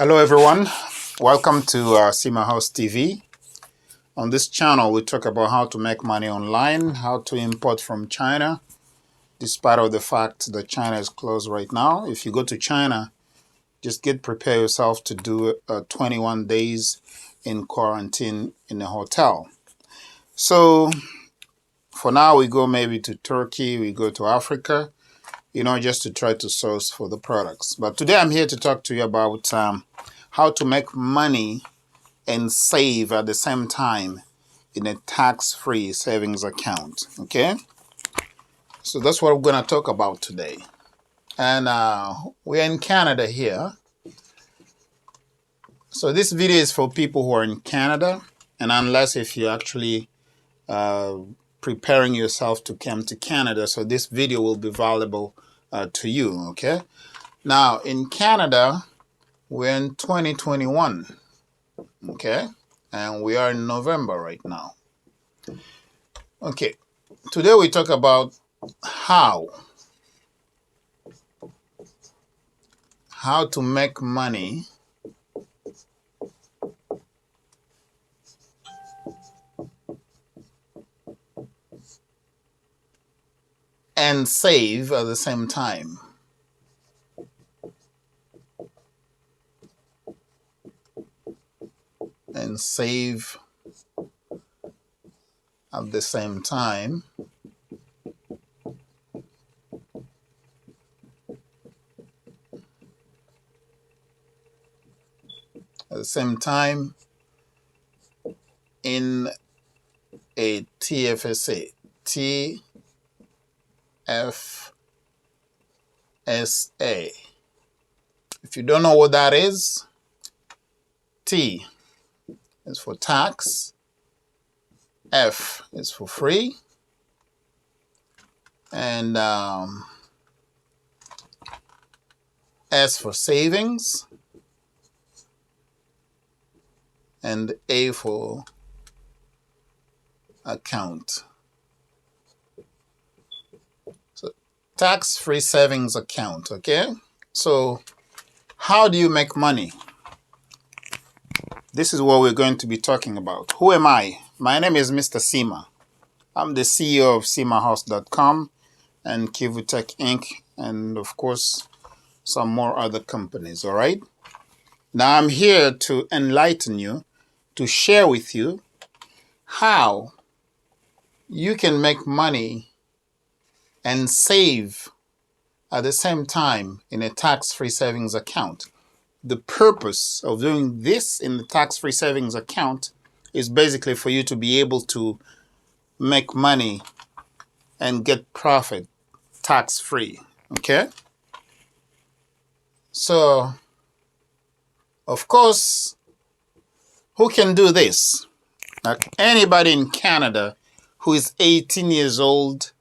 Hello everyone, welcome to Sima House TV. On this channel we talk about how to make money online, how to import from China, despite of the fact that China is closed right now. If you go to China, just prepare yourself to do 21 days in quarantine in a hotel. So for now we go maybe to Turkey, we go to Africa, just to try to source for the products. But today I'm here to talk to you about how to make money and save at the same time in a tax-free savings account, okay? So that's what we're going to talk about today. And we're in Canada here. So this video is for people who are in Canada, and unless if you're actually preparing yourself to come to Canada, so this video will be valuable to you, okay? Now, in Canada, we're in 2021, okay? And we are in November right now. Okay, today we talk about how to make money and save at the same time. And save at the same time. At the same time in a Tfsa. Tfsa. If you don't know what that is, T is for tax, F is for free, and S for savings, and A for account. So tax-free savings account, okay? So how do you make money? This is what we're going to be talking about. Who am I? My name is Mr. Sima. I'm the CEO of SimaHouse.com and Kivutech Inc. and of course some more other companies, all right? Now I'm here to enlighten you, to share with you how you can make money and save at the same time in a tax-free savings account. The purpose of doing this in the tax-free savings account is basically for you to be able to make money and get profit tax-free, okay? So, of course, who can do this? Like anybody in Canada who is 18 years old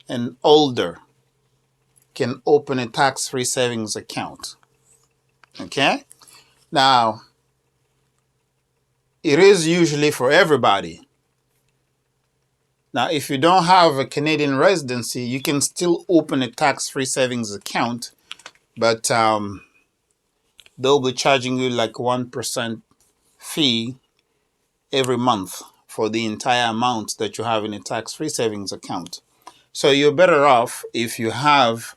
and older can open a tax-free savings account. Okay? Now, it is usually for everybody. Now, if you don't have a Canadian residency, you can still open a tax-free savings account, but they'll be charging you like 1% fee every month for the entire amount that you have in a tax-free savings account. So you're better off if you have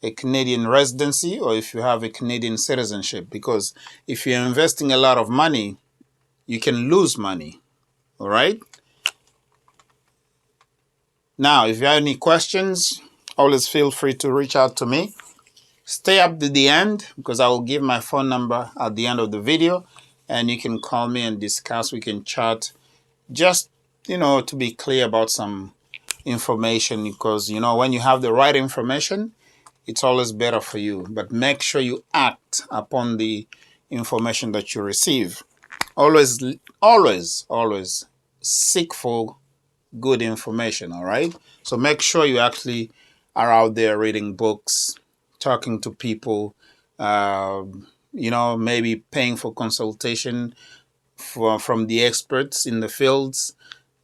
a Canadian residency or if you have a Canadian citizenship, because if you're investing a lot of money, you can lose money, all right? Now, if you have any questions, always feel free to reach out to me. Stay up to the end because I will give my phone number at the end of the video and you can call me and discuss. We can chat just, to be clear about some information, because, when you have the right information, it's always better for you. But make sure you act upon the information that you receive. Always, always, always seek for good information, all right? So make sure you actually are out there reading books, talking to people, maybe paying for consultation from the experts in the fields,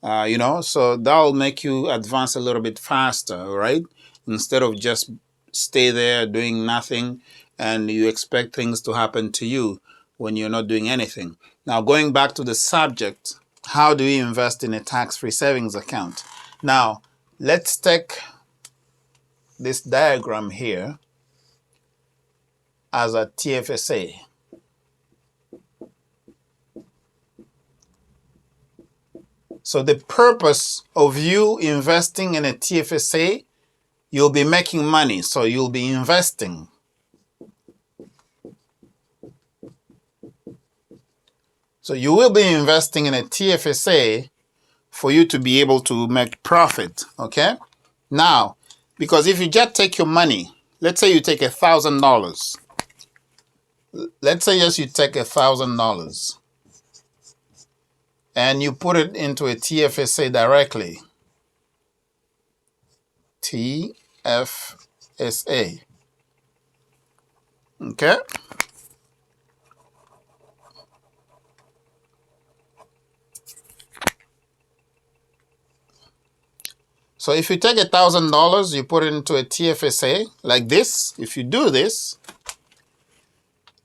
so that'll make you advance a little bit faster, all right? Instead of just stay there doing nothing and you expect things to happen to you when you're not doing anything. Now, going back to the subject, how do you invest in a tax-free savings account? Now, let's take this diagram here as a TFSA. So the purpose of you investing in a TFSA, you'll be making money, so you'll be investing. So you will be investing in a TFSA for you to be able to make profit, okay? Now, because if you just take your money, let's say you take $1,000. Let's say yes, you take $1,000 and you put it into a TFSA directly. TFSA. Okay? So if you take $1,000, you put it into a TFSA like this. If you do this,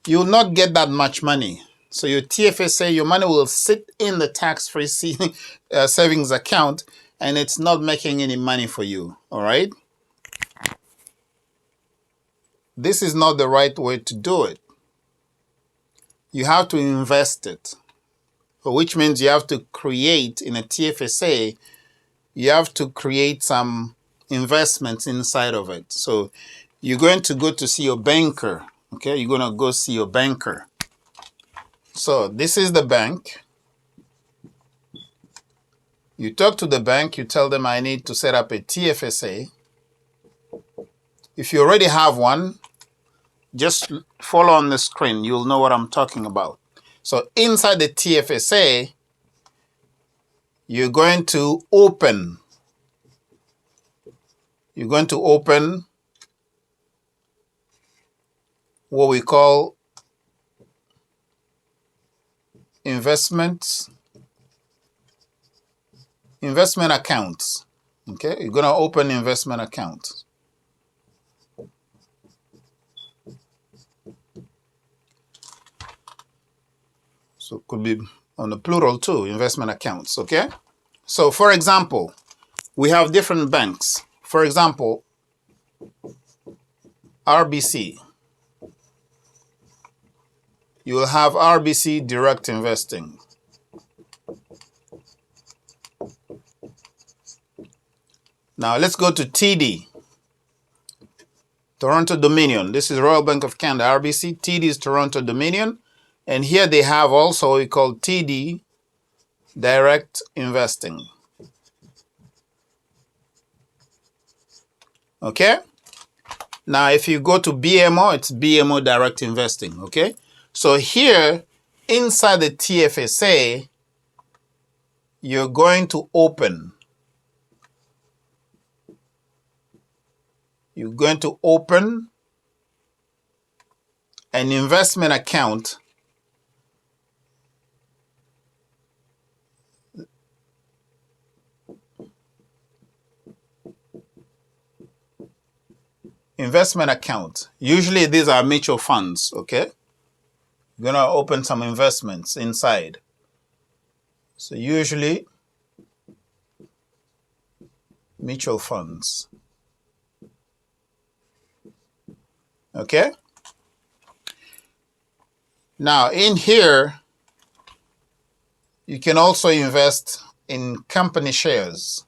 you'll not get that much money. So your TFSA, your money will sit in the tax-free savings account, and it's not making any money for you, all right? This is not the right way to do it. You have to invest it, which means you have to create in a TFSA, you have to create some investments inside of it. So you're going to go to see your banker, okay? You're going to go see your banker. So this is the bank. You talk to the bank, you tell them I need to set up a TFSA. If you already have one, just follow on the screen. You'll know what I'm talking about. So inside the TFSA, you're going to open what we call investment accounts. Okay, you're going to open investment accounts. So it could be on the plural too, investment accounts, okay? So for example, we have different banks. For example, RBC. You will have RBC Direct Investing. Now let's go to TD, Toronto Dominion. This is Royal Bank of Canada, RBC. TD is Toronto Dominion. And here they have also what we call TD Direct Investing. Okay? Now if you go to BMO, it's BMO Direct Investing. Okay? So here, inside the TFSA, you're going to open an investment account Usually these are mutual funds, okay? You're going to open some investments inside. So usually mutual funds. Okay? Now in here, you can also invest in company shares.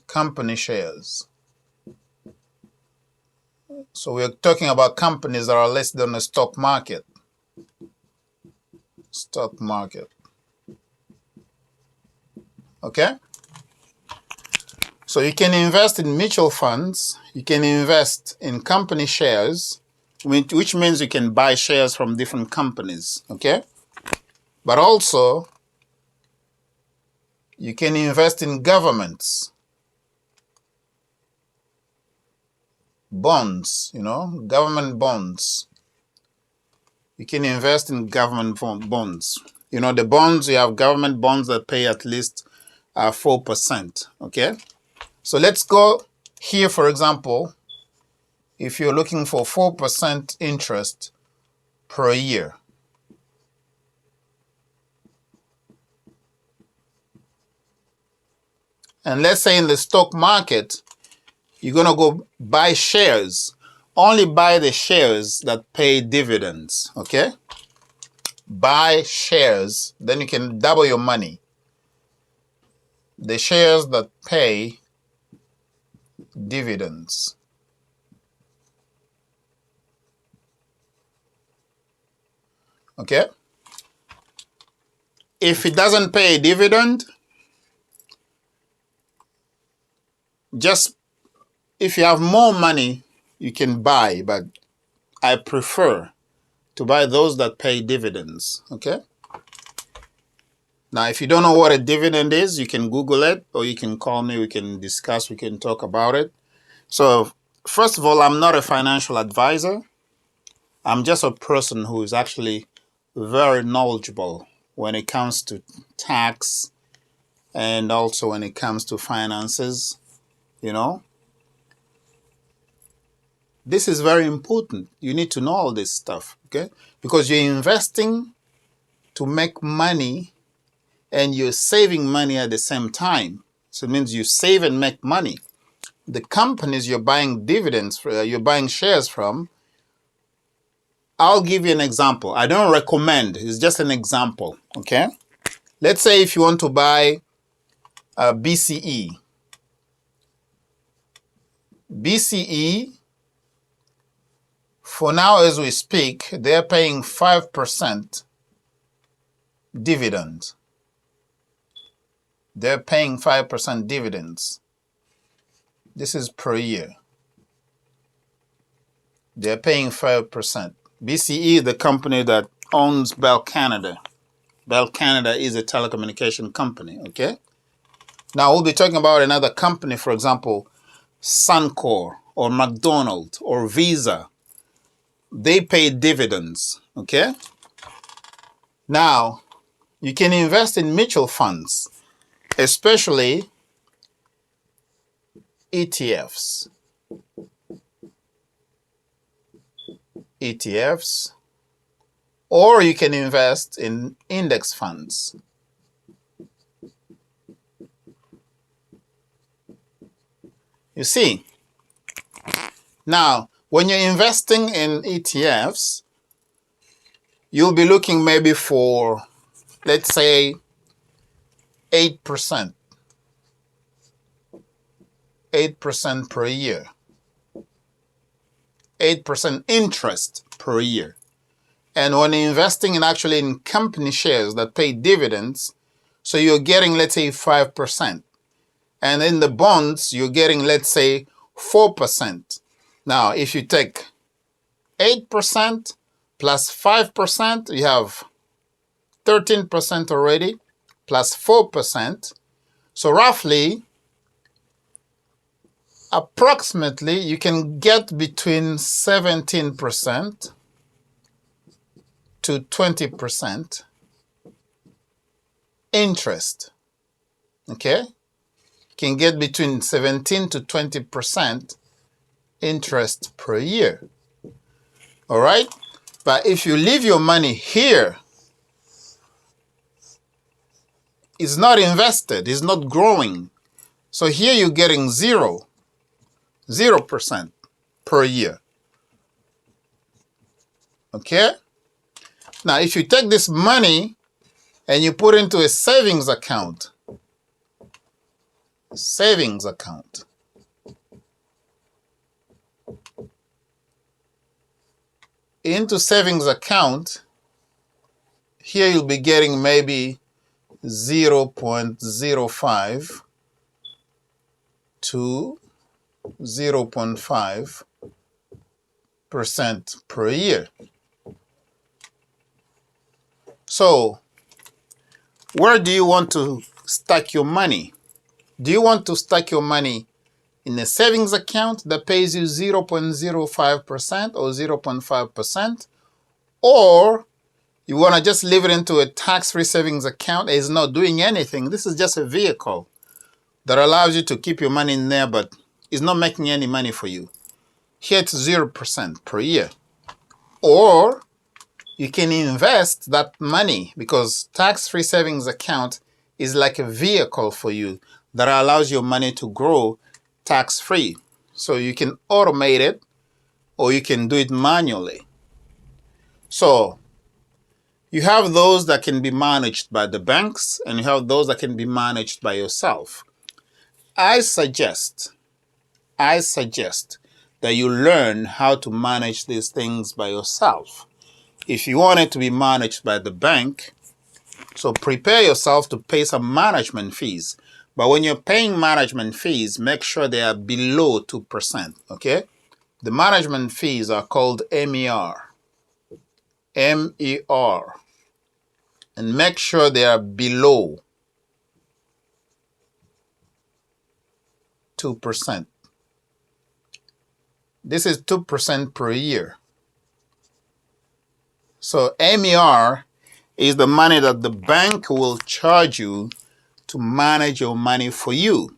Company shares. So we're talking about companies that are listed on the stock market. Stock market. Okay? So you can invest in mutual funds. You can invest in company shares, which means you can buy shares from different companies. Okay? But also, you can invest in governments. Bonds, government bonds. You can invest in government bonds. The bonds, you have government bonds that pay at least 4%. Okay? So let's go Here, for example, if you're looking for 4% interest per year, and let's say in the stock market, you're going to go buy shares, only buy the shares that pay dividends, okay? Buy shares, then you can double your money. The shares that pay dividends. Okay? If it doesn't pay a dividend, just if you have more money, you can buy, but I prefer to buy those that pay dividends. Okay? Now, if you don't know what a dividend is, you can Google it, or you can call me, we can discuss, we can talk about it. So, first of all, I'm not a financial advisor. I'm just a person who is actually very knowledgeable when it comes to tax and also when it comes to finances, you know. This is very important. You need to know all this stuff, okay? Because you're investing to make money and you're saving money at the same time. So it means you save and make money. The companies you're buying dividends for, you're buying shares from, I'll give you an example. I don't recommend, it's just an example, okay? Let's say if you want to buy BCE. BCE, for now as we speak, they're paying 5% dividend. They're paying 5% dividends. This is per year. They're paying 5%. BCE, the company that owns Bell Canada. Bell Canada is a telecommunication company, okay? Now we'll be talking about another company, for example, Suncor or McDonald's or Visa. They pay dividends, okay? Now, you can invest in mutual funds, especially ETFs. Or you can invest in index funds. You see, now, when you're investing in ETFs, you'll be looking maybe for, let's say, 8%. 8% per year. 8% interest per year. And when you're investing actually in company shares that pay dividends, so you're getting, let's say, 5%. And in the bonds, you're getting, let's say, 4%. Now, if you take 8% plus 5%, you have 13% already, plus 4%. So roughly, approximately, you can get between 17% to 20% interest. Okay? You can get between 17 to 20% interest per year. All right? But if you leave your money here, it's not invested, it's not growing. So here you're getting 0% per year. Okay? Now, if you take this money and you put into a savings account, into savings account, here you'll be getting maybe 0.05 to 0.5% per year. So, where do you want to stack your money? Do you want to stack your money in a savings account that pays you 0.05% or 0.5%? Or you want to just leave it into a tax-free savings account that is not doing anything? This is just a vehicle that allows you to keep your money in there, but is not making any money for you. Here it's 0% per year. Or you can invest that money, because tax-free savings account is like a vehicle for you that allows your money to grow tax-free. So you can automate it or you can do it manually. So you have those that can be managed by the banks and you have those that can be managed by yourself. I suggest that you learn how to manage these things by yourself. If you want it to be managed by the bank, so prepare yourself to pay some management fees. But when you're paying management fees, make sure they are below 2%, okay? The management fees are called MER. MER. And make sure they are below 2%. This is 2% per year. So MER is the money that the bank will charge you to manage your money for you.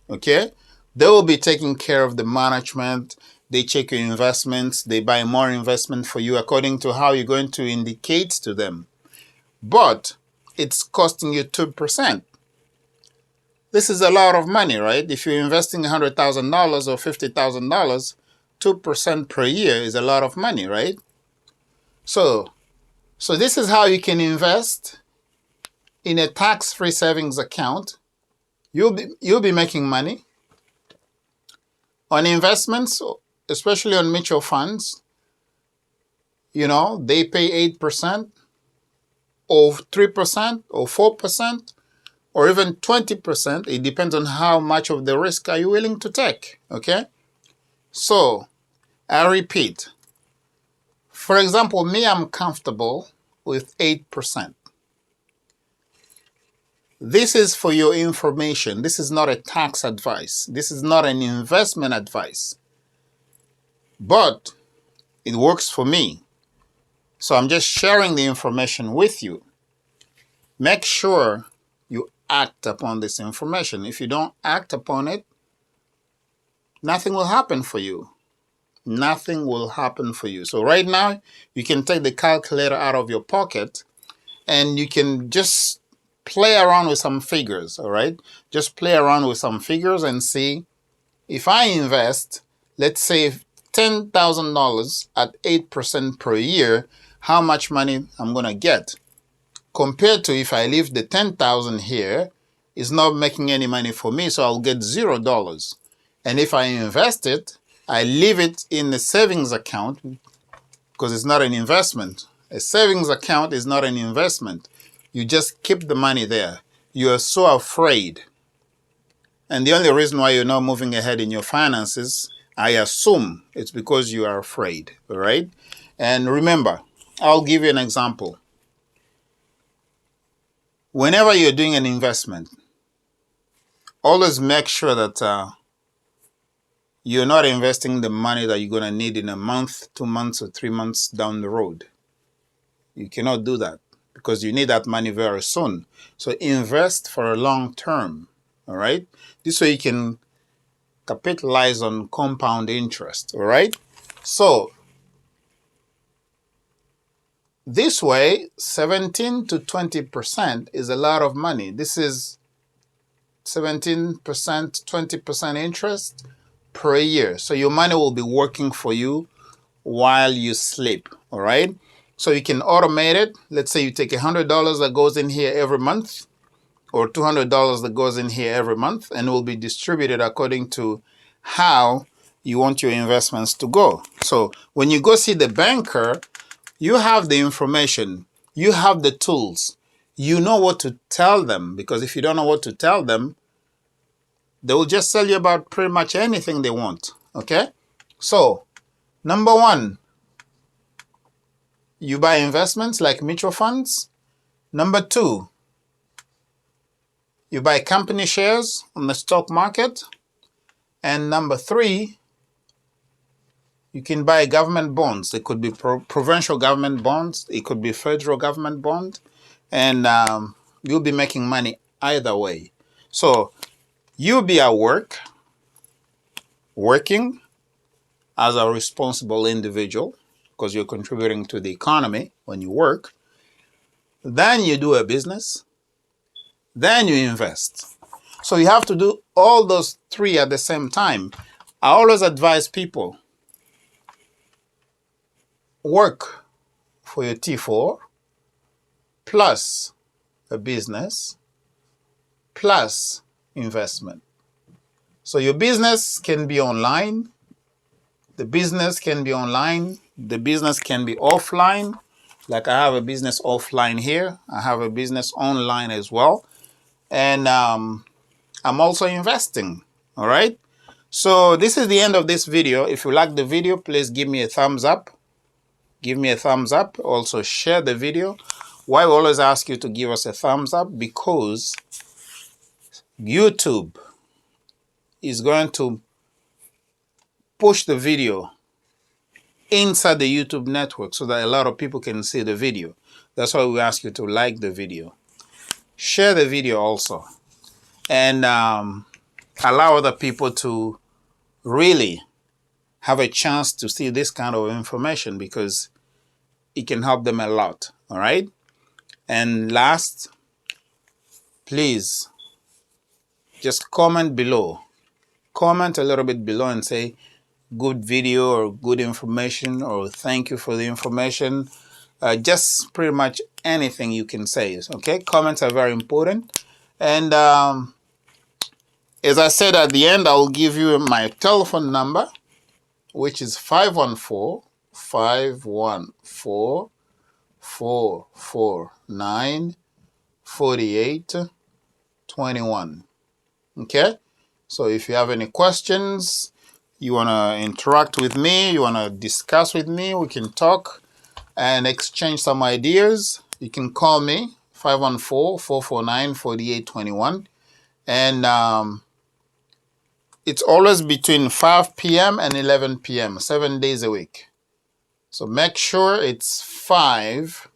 Okay? They will be taking care of the management. They check your investments. They buy more investment for you according to how you're going to indicate to them. But it's costing you 2%. This is a lot of money, right? If you're investing $100,000 or $50,000, 2% per year is a lot of money, right? So this is how you can invest in a tax-free savings account. You'll be making money on investments, especially on mutual funds. You know, they pay 8% or 3% or 4% or even 20%. It depends on how much of the risk are you willing to take, okay? So, I repeat. For example, me, I'm comfortable with 8%. This is for your information. This is not a tax advice. This is not an investment advice. But it works for me. So I'm just sharing the information with you. Make sure you act upon this information. If you don't act upon it, nothing will happen for you. Nothing will happen for you. So right now, you can take the calculator out of your pocket and you can just play around with some figures, all right? Just play around with some figures and see if I invest, let's say $10,000 at 8% per year, how much money I'm going to get. Compared to if I leave the $10,000 here, it's not making any money for me, so I'll get $0. And if I invest it, I leave it in the savings account because it's not an investment. A savings account is not an investment. You just keep the money there. You are so afraid. And the only reason why you're not moving ahead in your finances, I assume, it's because you are afraid, all right? And remember, I'll give you an example. Whenever you're doing an investment, always make sure that you're not investing the money that you're going to need in a month, 2 months, or 3 months down the road. You cannot do that because you need that money very soon. So invest for a long term, all right? This way you can capitalize on compound interest, all right? So this way, 17 to 20% is a lot of money. This is 17%, 20% interest per year. So your money will be working for you while you sleep, all right? So you can automate it. Let's say you take $100 that goes in here every month or $200 that goes in here every month, and it will be distributed according to how you want your investments to go. So when you go see the banker, you have the information, you have the tools, you know what to tell them, because if you don't know what to tell them, they will just tell you about pretty much anything they want, okay? So, number one, you buy investments like mutual funds. Number two, you buy company shares on the stock market. And number three, you can buy government bonds. It could be provincial government bonds. It could be federal government bond. And you'll be making money either way. So you'll be at work. working as a responsible individual, because you're contributing to the economy when you work. Then you do a business. Then you invest. So you have to do all those three at the same time. I always advise people, work for your T4 plus a business plus investment. So your business can be online. The business can be online. The business can be offline. Like I have a business offline here. I have a business online as well. And I'm also investing. All right. So this is the end of this video. If you like the video, please give me a thumbs up. Give me a thumbs up. Also share the video. Why we always ask you to give us a thumbs up? Because YouTube is going to push the video inside the YouTube network so that a lot of people can see the video. That's why we ask you to like the video. Share the video also. And allow other people to really have a chance to see this kind of information, because it can help them a lot. All right. And last, please just comment below. Comment a little bit below and say good video or good information or thank you for the information. Just pretty much anything you can say. Okay. Comments are very important. And as I said at the end, I will give you my telephone number, which is 514-449-4821. Okay? So if you have any questions, you want to interact with me, you want to discuss with me, we can talk and exchange some ideas. You can call me, 514-449-4821. And it's always between 5 p.m. and 11 p.m., 7 days a week. So make sure it's 5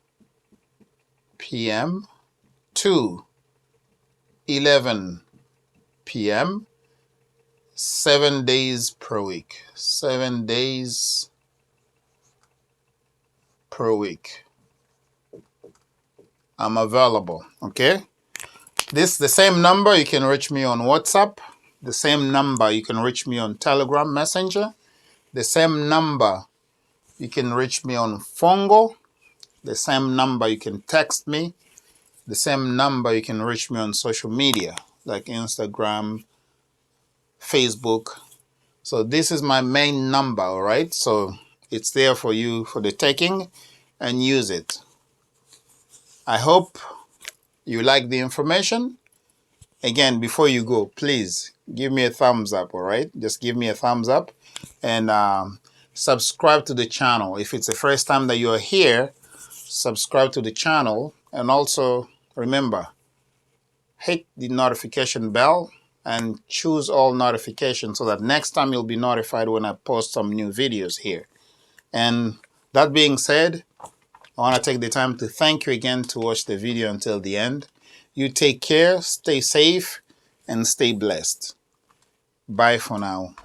p.m. to 11 p.m., 7 days per week. 7 days per week. I'm available, okay? This the same number. You can reach me on WhatsApp. The same number you can reach me on Telegram Messenger. The same number you can reach me on Fongo. The same number you can text me. The same number you can reach me on social media like Instagram, Facebook. So this is my main number, all right? So it's there for you for the taking, and use it. I hope you like the information. Again, before you go, please give me a thumbs up, all right? Just give me a thumbs up and subscribe to the channel. If it's the first time that you're here, subscribe to the channel. And also, remember, hit the notification bell and choose all notifications so that next time you'll be notified when I post some new videos here. And that being said, I want to take the time to thank you again to watch the video until the end. You take care, stay safe, and stay blessed. Bye for now.